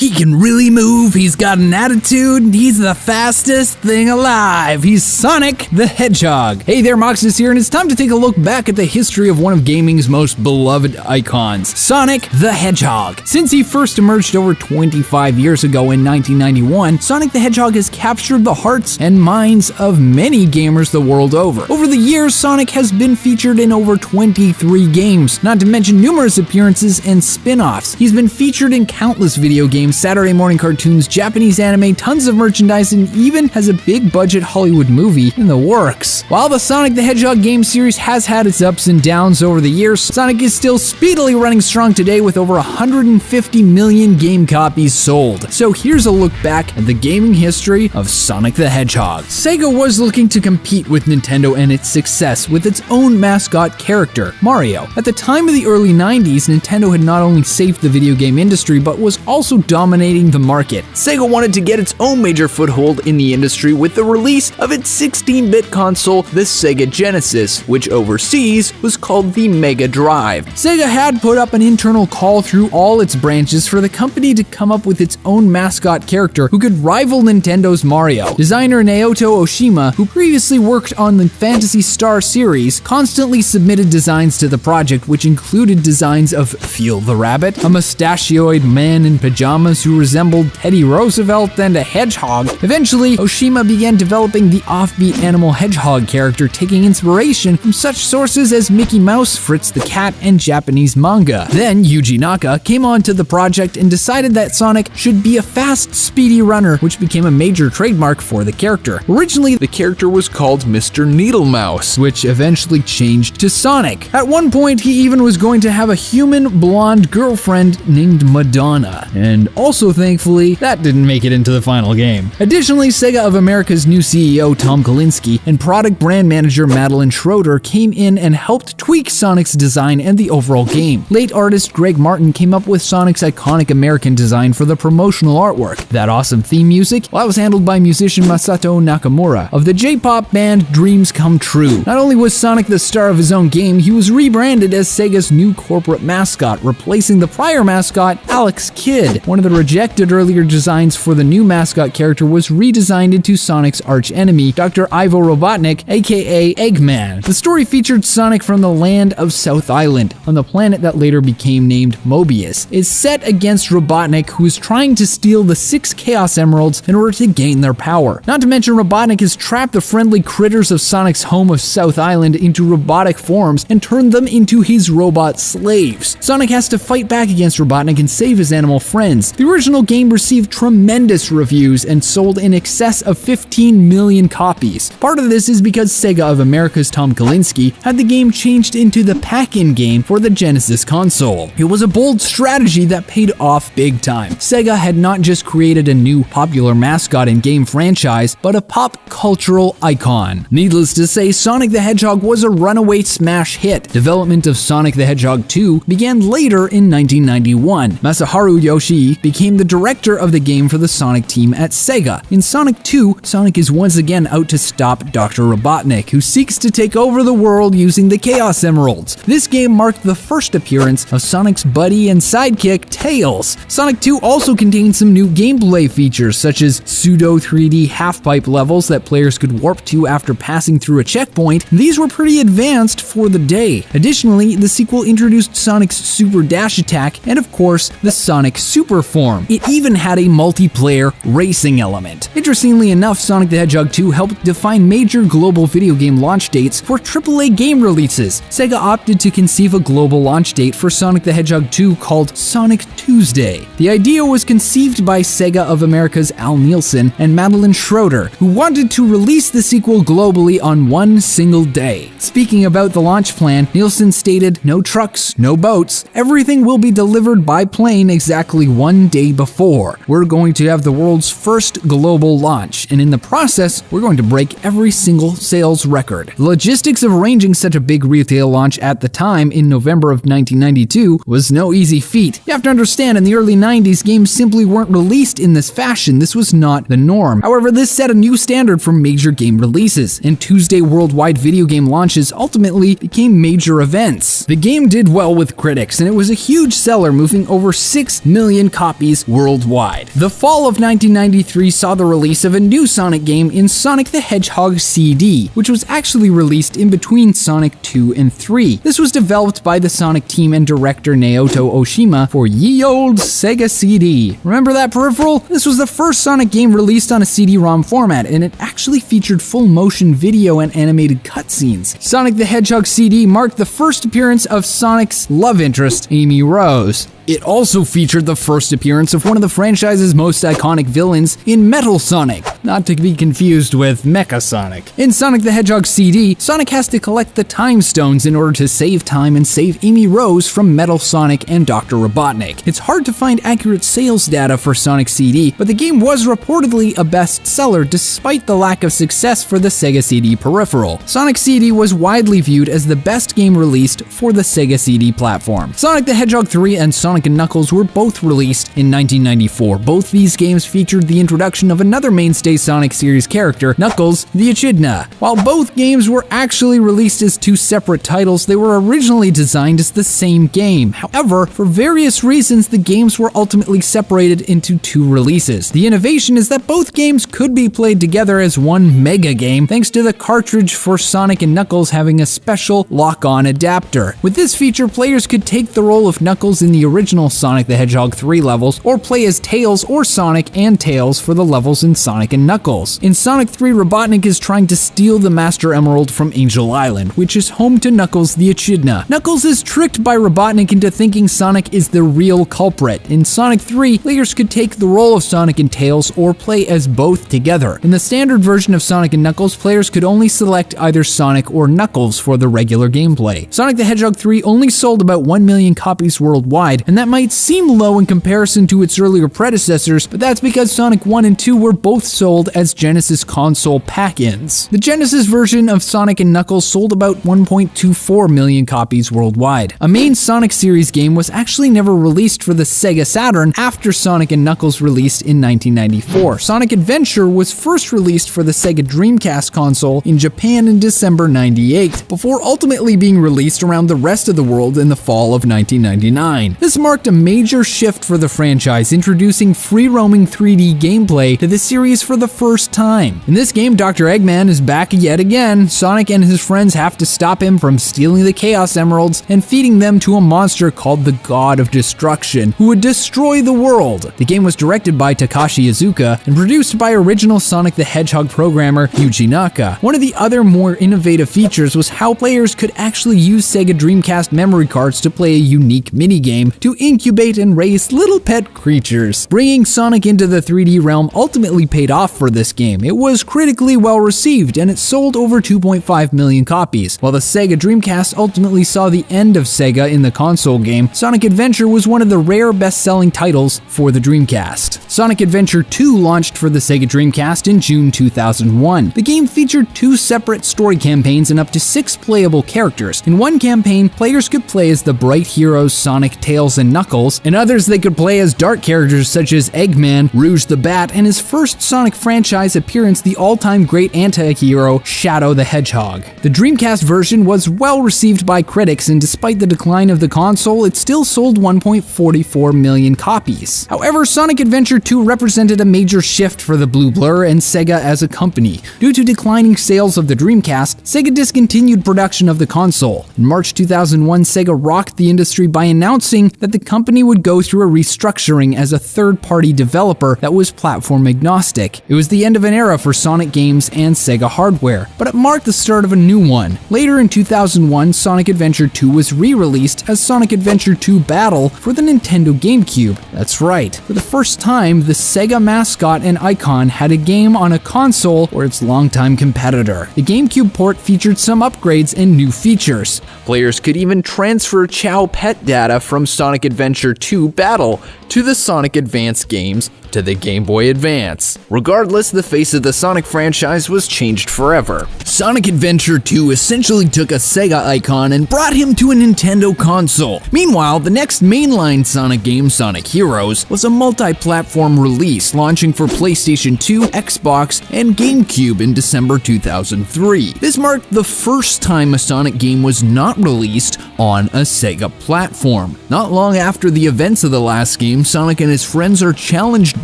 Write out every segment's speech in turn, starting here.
He can really move, he's got an attitude, and he's the fastest thing alive. He's Sonic the Hedgehog. Hey there, Moxus here, and it's time to take a look back at the history of one of gaming's most beloved icons, Sonic the Hedgehog. Since he first emerged over 25 years ago in 1991, Sonic the Hedgehog has captured the hearts and minds of many gamers the world over. Over the years, Sonic has been featured in over 23 games, not to mention numerous appearances and spin-offs. He's been featured in countless video games, Saturday morning cartoons, Japanese anime, tons of merchandise, and even has a big-budget Hollywood movie in the works. While the Sonic the Hedgehog game series has had its ups and downs over the years, Sonic is still speedily running strong today with over 150 million game copies sold. So here's a look back at the gaming history of Sonic the Hedgehog. Sega was looking to compete with Nintendo and its success with its own mascot character, Mario. At the time of the early 90s, Nintendo had not only saved the video game industry, but was also dominating the market. Sega wanted to get its own major foothold in the industry with the release of its 16-bit console, the Sega Genesis, which overseas was called the Mega Drive. Sega had put up an internal call through all its branches for the company to come up with its own mascot character who could rival Nintendo's Mario. Designer Naoto Oshima, who previously worked on the Phantasy Star series, constantly submitted designs to the project, which included designs of Field the Rabbit, a mustachioed man in pajamas who resembled Teddy Roosevelt, and a hedgehog. Eventually, Oshima began developing the offbeat animal hedgehog character, taking inspiration from such sources as Mickey Mouse, Fritz the Cat, and Japanese manga. Then Yuji Naka came onto the project and decided that Sonic should be a fast, speedy runner, which became a major trademark for the character. Originally, the character was called Mr. Needlemouse, which eventually changed to Sonic. At one point, he even was going to have a human blonde girlfriend named Madonna, and also thankfully, that didn't make it into the final game. Additionally, Sega of America's new CEO Tom Kalinske and product brand manager Madeline Schroeder came in and helped tweak Sonic's design and the overall game. Late artist Greg Martin came up with Sonic's iconic American design for the promotional artwork. That awesome theme music, well, that was handled by musician Masato Nakamura of the J-pop band Dreams Come True. Not only was Sonic the star of his own game, he was rebranded as Sega's new corporate mascot, replacing the prior mascot, Alex Kidd. One of the rejected earlier designs for the new mascot character was redesigned into Sonic's arch-enemy, Dr. Ivo Robotnik, aka Eggman. The story featured Sonic from the land of South Island, on the planet that later became named Mobius. It's set against Robotnik, who is trying to steal the 6 Chaos Emeralds in order to gain their power. Not to mention, Robotnik has trapped the friendly critters of Sonic's home of South Island into robotic forms and turned them into his robot slaves. Sonic has to fight back against Robotnik and save his animal friends. The original game received tremendous reviews and sold in excess of 15 million copies. Part of this is because Sega of America's Tom Kalinske had the game changed into the pack-in game for the Genesis console. It was a bold strategy that paid off big time. Sega had not just created a new popular mascot and game franchise, but a pop cultural icon. Needless to say, Sonic the Hedgehog was a runaway smash hit. Development of Sonic the Hedgehog 2 began later in 1991. Masaharu Yoshii became the director of the game for the Sonic team at Sega. In Sonic 2, Sonic is once again out to stop Dr. Robotnik, who seeks to take over the world using the Chaos Emeralds. This game marked the first appearance of Sonic's buddy and sidekick, Tails. Sonic 2 also contained some new gameplay features, such as pseudo 3D half-pipe levels that players could warp to after passing through a checkpoint. These were pretty advanced for the day. Additionally, the sequel introduced Sonic's Super Dash attack and, of course, the Sonic Super Form. It even had a multiplayer racing element. Interestingly enough, Sonic the Hedgehog 2 helped define major global video game launch dates for AAA game releases. Sega opted to conceive a global launch date for Sonic the Hedgehog 2 called Sonic Tuesday. The idea was conceived by Sega of America's Al Nielsen and Madeline Schroeder, who wanted to release the sequel globally on one single day. Speaking about the launch plan, Nielsen stated, "No trucks, no boats. Everything will be delivered by plane exactly one day before. We're going to have the world's first global launch, and in the process, we're going to break every single sales record." The logistics of arranging such a big retail launch at the time in November of 1992 was no easy feat. You have to understand, in the early 90s, games simply weren't released in this fashion. This was not the norm. However, this set a new standard for major game releases, and Tuesday worldwide video game launches ultimately became major events. The game did well with critics, and it was a huge seller, moving over 6 million copies copies worldwide. The fall of 1993 saw the release of a new Sonic game in Sonic the Hedgehog CD, which was actually released in between Sonic 2 and 3. This was developed by the Sonic team and director Naoto Oshima for ye old Sega CD. Remember that peripheral? This was the first Sonic game released on a CD-ROM format, and it actually featured full motion video and animated cutscenes. Sonic the Hedgehog CD marked the first appearance of Sonic's love interest, Amy Rose. It also featured the first appearance of one of the franchise's most iconic villains in Metal Sonic, not to be confused with Mecha Sonic. In Sonic the Hedgehog CD, Sonic has to collect the Time Stones in order to save time and save Amy Rose from Metal Sonic and Dr. Robotnik. It's hard to find accurate sales data for Sonic CD, but the game was reportedly a bestseller despite the lack of success for the Sega CD peripheral. Sonic CD was widely viewed as the best game released for the Sega CD platform. Sonic the Hedgehog 3 and Sonic and Knuckles were both released in 1994. Both these games featured the introduction of another mainstay Sonic series character, Knuckles the Echidna. While both games were actually released as two separate titles, they were originally designed as the same game. However, for various reasons, the games were ultimately separated into two releases. The innovation is that both games could be played together as one mega game, thanks to the cartridge for Sonic and Knuckles having a special lock-on adapter. With this feature, players could take the role of Knuckles in the original Sonic the Hedgehog 3 levels, or play as Tails or Sonic and Tails for the levels in Sonic and Knuckles. In Sonic 3, Robotnik is trying to steal the Master Emerald from Angel Island, which is home to Knuckles the Echidna. Knuckles is tricked by Robotnik into thinking Sonic is the real culprit. In Sonic 3, players could take the role of Sonic and Tails or play as both together. In the standard version of Sonic and Knuckles, players could only select either Sonic or Knuckles for the regular gameplay. Sonic the Hedgehog 3 only sold about 1 million copies worldwide, and that might seem low in comparison to its earlier predecessors, but that's because Sonic 1 and 2 were both sold as Genesis console pack-ins. The Genesis version of Sonic and Knuckles sold about 1.24 million copies worldwide. A main Sonic series game was actually never released for the Sega Saturn after Sonic and Knuckles released in 1994. Sonic Adventure was first released for the Sega Dreamcast console in Japan in December 98, before ultimately being released around the rest of the world in the fall of 1999. This marked a major shift for the franchise, introducing free-roaming 3D gameplay to the series for the first time. In this game, Dr. Eggman is back yet again. Sonic and his friends have to stop him from stealing the Chaos Emeralds and feeding them to a monster called the God of Destruction, who would destroy the world. The game was directed by Takashi Iizuka and produced by original Sonic the Hedgehog programmer Yuji Naka. One of the other more innovative features was how players could actually use Sega Dreamcast memory cards to play a unique minigame to incubate and raise little pet creatures. Bringing Sonic into the 3D realm ultimately paid off for this game. It was critically well received, and it sold over 2.5 million copies. While the Sega Dreamcast ultimately saw the end of Sega in the console game, Sonic Adventure was one of the rare best-selling titles for the Dreamcast. Sonic Adventure 2 launched for the Sega Dreamcast in June 2001. The game featured two separate story campaigns and up to 6 playable characters. In one campaign, players could play as the bright heroes Sonic, Tails, and Knuckles. In others, they could play as dark characters such as Eggman, Rouge the Bat, and his first Sonic franchise appearance, the all-time great anti-hero Shadow the Hedgehog. The Dreamcast version was well received by critics, and despite the decline of the console, it still sold 1.44 million copies. However, Sonic Adventure 2 represented a major shift for the Blue Blur and Sega as a company. Due to declining sales of the Dreamcast, Sega discontinued production of the console. In March 2001, Sega rocked the industry by announcing that the company would go through a restructuring as a third-party developer that was platform agnostic. It was the end of an era for Sonic games and Sega hardware, but it marked the start of a new one. Later in 2001, Sonic Adventure 2 was re-released as Sonic Adventure 2 Battle for the Nintendo GameCube. That's right, for the first time, the Sega mascot and icon had a game on a console or its longtime competitor. The GameCube port featured some upgrades and new features. Players could even transfer Chow pet data from Sonic Adventure 2 Battle to the Sonic Advance games to the Game Boy Advance. Regardless Regardless, the face of the Sonic franchise was changed forever. Sonic Adventure 2 essentially took a Sega icon and brought him to a Nintendo console. Meanwhile, the next mainline Sonic game, Sonic Heroes, was a multi-platform release launching for PlayStation 2, Xbox, and GameCube in December 2003. This marked the first time a Sonic game was not released on a Sega platform. Not long after the events of the last game, Sonic and his friends are challenged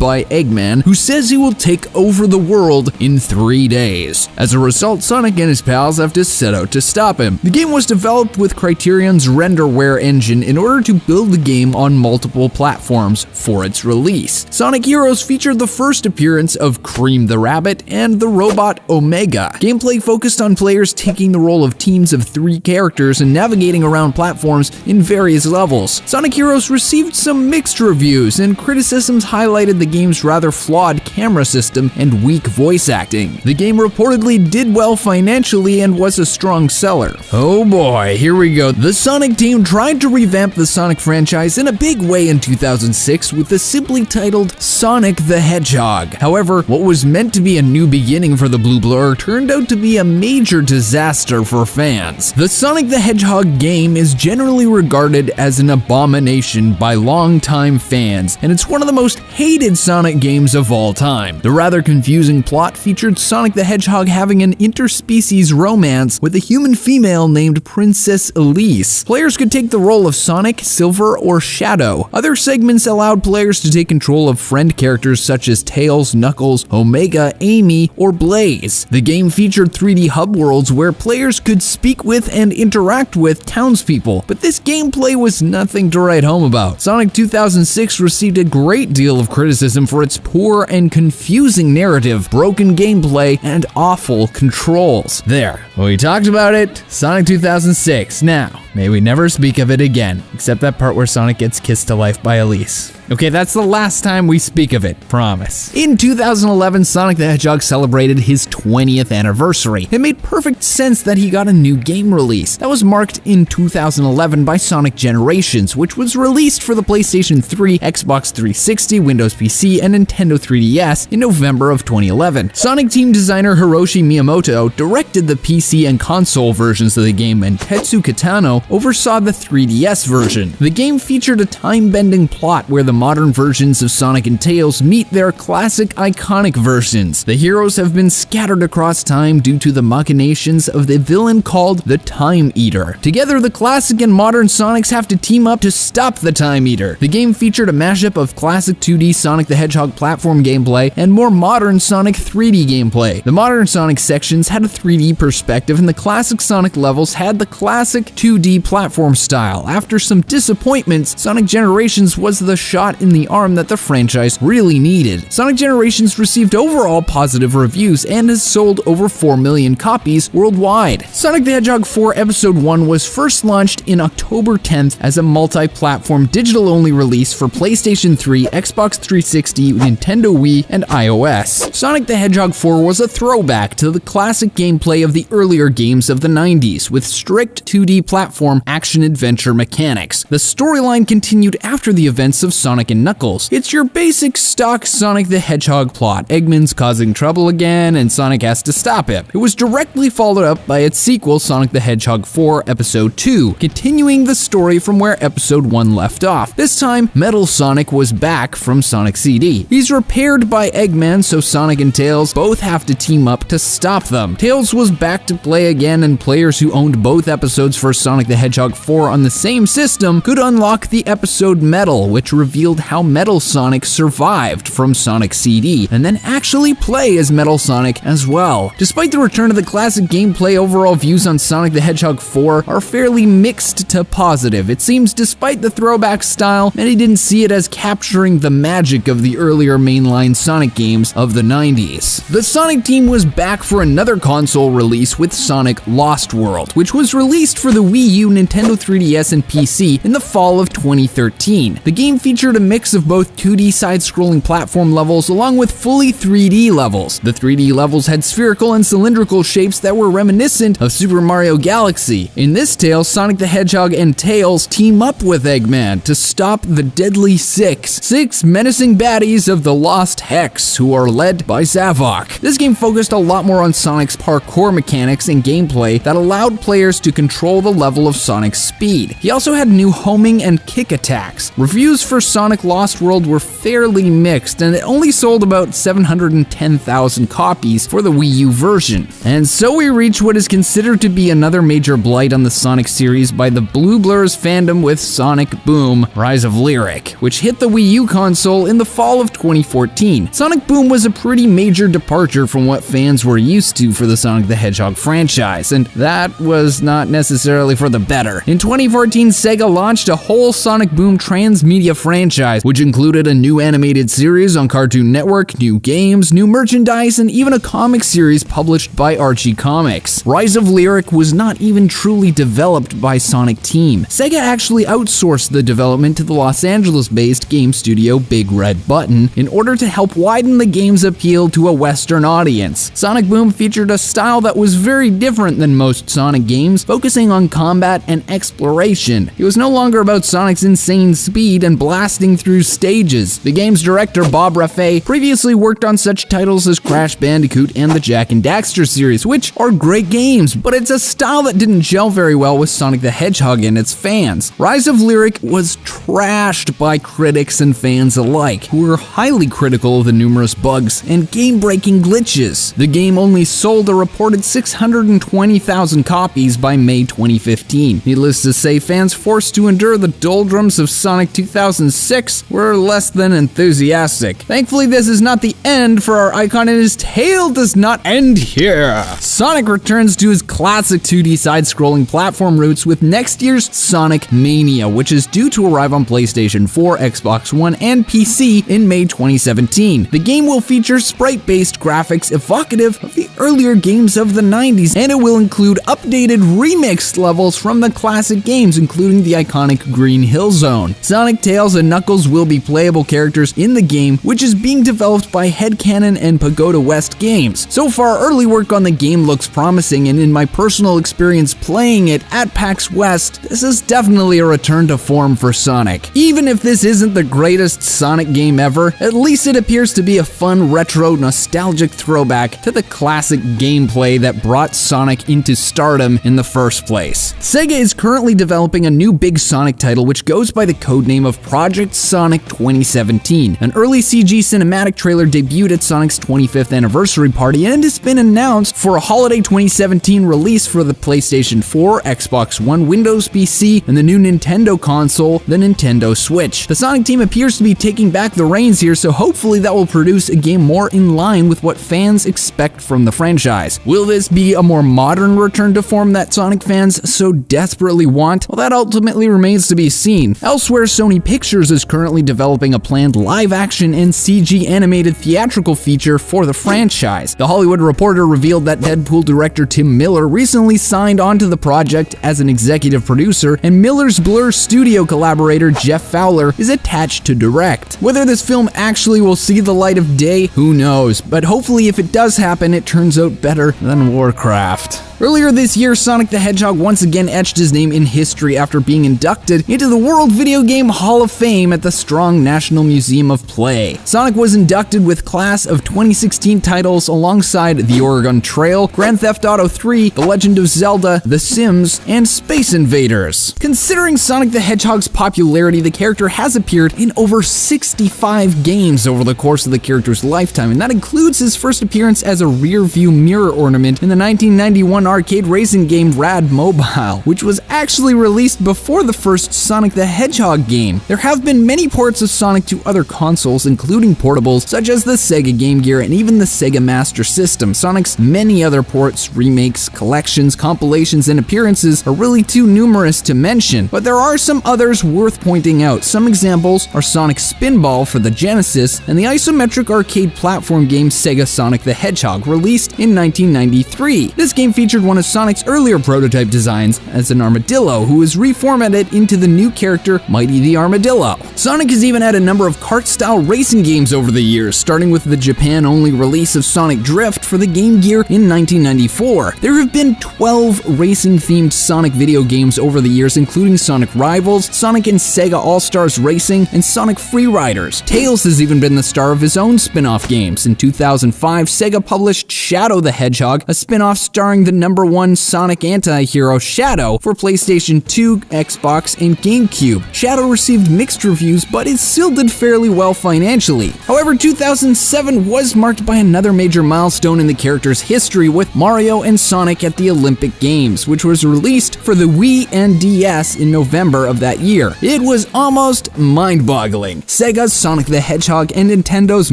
by Eggman, who says he will take over the world in 3 days. As a result, Sonic and his pals have to set out to stop him. The game was developed with Criterion's RenderWare engine in order to build the game on multiple platforms for its release. Sonic Heroes featured the first appearance of Cream the Rabbit and the robot Omega. Gameplay focused on players taking the role of teams of 3 characters and navigating around platforms in various levels. Sonic Heroes received some mixed reviews, and criticisms highlighted the game's rather flawed camera system and weak voice acting. The game reportedly did well financially and was a strong seller. Oh boy, here we go. The Sonic team tried to revamp the Sonic franchise in a big way in 2006 with the simply titled Sonic the Hedgehog. However, what was meant to be a new beginning for the Blue Blur turned out to be a major disaster for fans. The Sonic the Hedgehog game is generally regarded as an abomination by longtime fans, and it's one of the most hated Sonic games of all time. The rather confusing plot featured Sonic the Hedgehog having an interspecies romance with a human female named Princess Elise. Players could take the role of Sonic, Silver, or Shadow. Other segments allowed players to take control of friend characters such as Tails, Knuckles, Omega, Amy, or Blaze. The game featured 3D hub worlds where players could speak with and interact with townspeople, but this gameplay was nothing to write home about. Sonic 2006 received a great deal of criticism for its poor and confusing narrative, broken gameplay, and awful controls. There, we talked about it, Sonic 2006. Now, may we never speak of it again, except that part where Sonic gets kissed to life by Elise. Okay, that's the last time we speak of it, promise. In 2011, Sonic the Hedgehog celebrated his 20th anniversary. It made perfect sense that he got a new game release. That was marked in 2011 by Sonic Generations, which was released for the PlayStation 3, Xbox 360, Windows PC, and Nintendo 3DS in November of 2011. Sonic team designer Hiroshi Miyamoto directed the PC and console versions of the game, and Tetsu Kitano oversaw the 3DS version. The game featured a time-bending plot where the modern versions of Sonic and Tails meet their classic iconic versions. The heroes have been scattered across time due to the machinations of the villain called the Time Eater. Together, the classic and modern Sonics have to team up to stop the Time Eater. The game featured a mashup of classic 2D Sonic the Hedgehog platform gameplay and more modern Sonic 3D gameplay. The modern Sonic sections had a 3D perspective, and the classic Sonic levels had the classic 2D platform style. After some disappointments, Sonic Generations was the shot in the arm that the franchise really needed. Sonic Generations received overall positive reviews and has sold over 4 million copies worldwide. Sonic the Hedgehog 4 Episode 1 was first launched in October 10th as a multi-platform digital-only release for PlayStation 3, Xbox 360, Nintendo Wii, and iOS. Sonic the Hedgehog 4 was a throwback to the classic gameplay of the earlier games of the 90s, with strict 2D platform action-adventure mechanics. The storyline continued after the events of Sonic and Knuckles. It's your basic stock Sonic the Hedgehog plot. Eggman's causing trouble again, and Sonic has to stop him. It was directly followed up by its sequel, Sonic the Hedgehog 4 Episode 2, continuing the story from where Episode 1 left off. This time, Metal Sonic was back from Sonic CD. He's repaired by Eggman, so Sonic and Tails both have to team up to stop them. Tails was back to play again, and players who owned both episodes for Sonic the Hedgehog 4 on the same system could unlock the episode Metal, which revealed how Metal Sonic survived from Sonic CD, and then actually play as Metal Sonic as well. Despite the return of the classic gameplay, overall views on Sonic the Hedgehog 4 are fairly mixed to positive. It seems despite the throwback style, many didn't see it as capturing the magic of the earlier mainline Sonic games of the 90s. The Sonic team was back for another console release with Sonic Lost World, which was released for the Wii U, Nintendo 3DS, and PC in the fall of 2013. The game featured a mix of both 2D side-scrolling platform levels along with fully 3D levels. The 3D levels had spherical and cylindrical shapes that were reminiscent of Super Mario Galaxy. In this tale, Sonic the Hedgehog and Tails team up with Eggman to stop the Deadly Six menacing baddies of the Lost Hex, who are led by Zavok. This game focused a lot more on Sonic's parkour mechanics and gameplay that allowed players to control the level of Sonic's speed. He also had new homing and kick attacks. Reviews for Sonic Lost World were fairly mixed, and it only sold about 710,000 copies for the Wii U version. And so we reach what is considered to be another major blight on the Sonic series by the Blue Blur's fandom with Sonic Boom: Rise of Lyric, which hit the Wii U console in the fall of 2014. Sonic Boom was a pretty major departure from what fans were used to for the Sonic the Hedgehog franchise, and that was not necessarily for the better. In 2014, Sega launched a whole Sonic Boom transmedia franchise, which included a new animated series on Cartoon Network, new games, new merchandise, and even a comic series published by Archie Comics. Rise of Lyric was not even truly developed by Sonic Team. Sega actually outsourced the development to the Los Angeles-based game studio Big Red Button in order to help widen the game's appeal to a Western audience. Sonic Boom featured a style that was very different than most Sonic games, focusing on combat and exploration. It was no longer about Sonic's insane speed and blasting through stages. The game's director, Bob Raffay, previously worked on such titles as Crash Bandicoot and the Jak and Daxter series, which are great games, but it's a style that didn't gel very well with Sonic the Hedgehog and its fans. Rise of Lyric was trashed by critics and fans alike, who were highly critical of the numerous bugs and game-breaking glitches. The game only sold a reported 620,000 copies by May 2015. Needless to say, fans forced to endure the doldrums of Sonic 2006 were less than enthusiastic. Thankfully, this is not the end for our icon, and his tale does not end here. Sonic returns to his classic 2D side-scrolling platform roots with next year's Sonic Mania, which is due to arrive on PlayStation 4, Xbox One, and PC in May 2017. The game will feature sprite-based graphics evocative of the earlier games of the 90s, and it will include updated remixed levels from the classic games, including the iconic Green Hill Zone. Sonic, Tails, and Knuckles will be playable characters in the game, which is being developed by Headcanon and Pagoda West Games. So far, early work on the game looks promising, and in my personal experience playing it at PAX West, this is definitely a return to form for Sonic. Even if this isn't the greatest Sonic game ever, at least it appears to be a fun, retro, nostalgic throwback to the classic gameplay that brought Sonic into stardom in the first place. Sega is currently developing a new big Sonic title which goes by the codename of Project Sonic 2017. An early CG cinematic trailer debuted at Sonic's 25th anniversary party and has been announced for a holiday 2017 release for the PlayStation 4, Xbox One, Windows PC, and the new Nintendo console, the Nintendo Switch. The Sonic team appears to be taking back the reins here, so hopefully that will produce a game more in line with what fans expect from the franchise. Will this be a more modern return to form that Sonic fans so desperately want? Well, that ultimately remains to be seen. Elsewhere, Sony Pictures is currently developing a planned live-action and CG animated theatrical feature for the franchise. The Hollywood Reporter revealed that Deadpool director Tim Miller recently signed onto the project as an executive producer, and Miller's Blur studio collaborator Jeff Fowler is attached to direct. Whether this film actually will see the light of day, who knows, but hopefully if it does happen, it turns out better than Warcraft. Earlier this year, Sonic the Hedgehog once again etched his name in history after being inducted into the World Video Game Hall of Fame at the Strong National Museum of Play. Sonic was inducted with class of 2016 titles alongside The Oregon Trail, Grand Theft Auto 3, The Legend of Zelda, The Sims, and Space Invaders. Considering Sonic the Hedgehog's popularity, the character has appeared in over 65 games over the course of the character's lifetime, and that includes his first appearance as a rear-view mirror ornament in the 1991 arcade racing game Rad Mobile, which was actually released before the first Sonic the Hedgehog game. There have been many ports of Sonic to other consoles, including portables such as the Sega Game Gear and even the Sega Master System. Sonic's many other ports, remakes, collections, compilations, and appearances are really too numerous to mention, but there are some others worth pointing out. Some examples are Sonic Spinball for the Genesis and the isometric arcade platform game Sega Sonic the Hedgehog, released in 1993. This game features featured one of Sonic's earlier prototype designs as an armadillo who was reformatted into the new character Mighty the Armadillo. Sonic has even had a number of kart-style racing games over the years, starting with the Japan-only release of Sonic Drift for the Game Gear in 1994. There have been 12 racing-themed Sonic video games over the years, including Sonic Rivals, Sonic and Sega All-Stars Racing, and Sonic Freeriders. Tails has even been the star of his own spin-off games. In 2005, Sega published Shadow the Hedgehog, a spin-off starring the #1 Sonic anti-hero Shadow for PlayStation 2, Xbox, and GameCube. Shadow received mixed reviews, but it still did fairly well financially. However, 2007 was marked by another major milestone in the character's history with Mario and Sonic at the Olympic Games, which was released for the Wii and DS in November of that year. It was almost mind-boggling. Sega's Sonic the Hedgehog and Nintendo's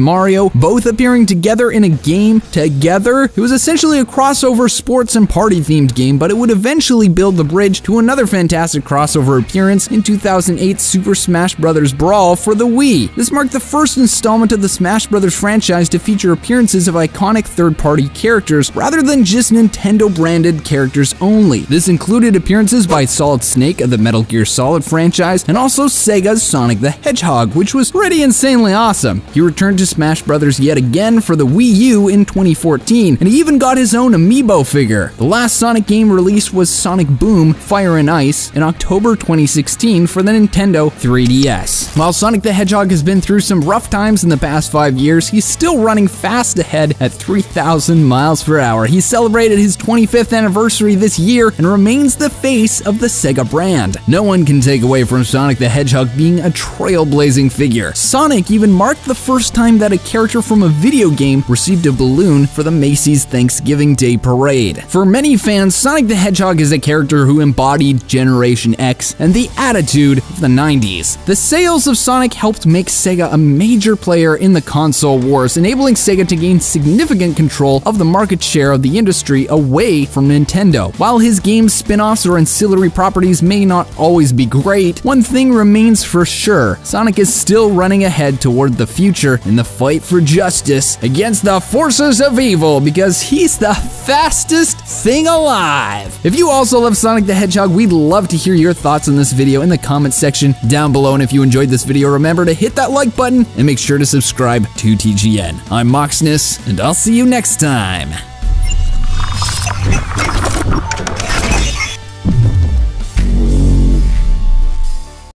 Mario both appearing together in a game together. It was essentially a crossover sports and party-themed game, but it would eventually build the bridge to another fantastic crossover appearance in 2008's Super Smash Bros. Brawl for the Wii. This marked the first installment of the Smash Bros. Franchise to feature appearances of iconic third-party characters rather than just Nintendo-branded characters only. This included appearances by Solid Snake of the Metal Gear Solid franchise and also Sega's Sonic the Hedgehog, which was pretty insanely awesome. He returned to Smash Bros. Yet again for the Wii U in 2014, and he even got his own amiibo figure. The last Sonic game released was Sonic Boom Fire and Ice in October 2016 for the Nintendo 3DS. While Sonic the Hedgehog has been through some rough times in the past 5 years, he's still running fast ahead at 3,000 miles per hour. He celebrated his 25th anniversary this year and remains the face of the Sega brand. No one can take away from Sonic the Hedgehog being a trailblazing figure. Sonic even marked the first time that a character from a video game received a balloon for the Macy's Thanksgiving Day Parade. For many fans, Sonic the Hedgehog is a character who embodied Generation X and the attitude of the 90s. The sales of Sonic helped make Sega a major player in the console wars, enabling Sega to gain significant control of the market share of the industry away from Nintendo. While his game's spin-offs or ancillary properties may not always be great, one thing remains for sure: Sonic is still running ahead toward the future in the fight for justice against the forces of evil, because he's the fastest thing alive. If you also love Sonic the Hedgehog, we'd love to hear your thoughts on this video in the comments section down below, and if you enjoyed this video, remember to hit that like button and make sure to subscribe to TGN. I'm Moxness, and I'll see you next time.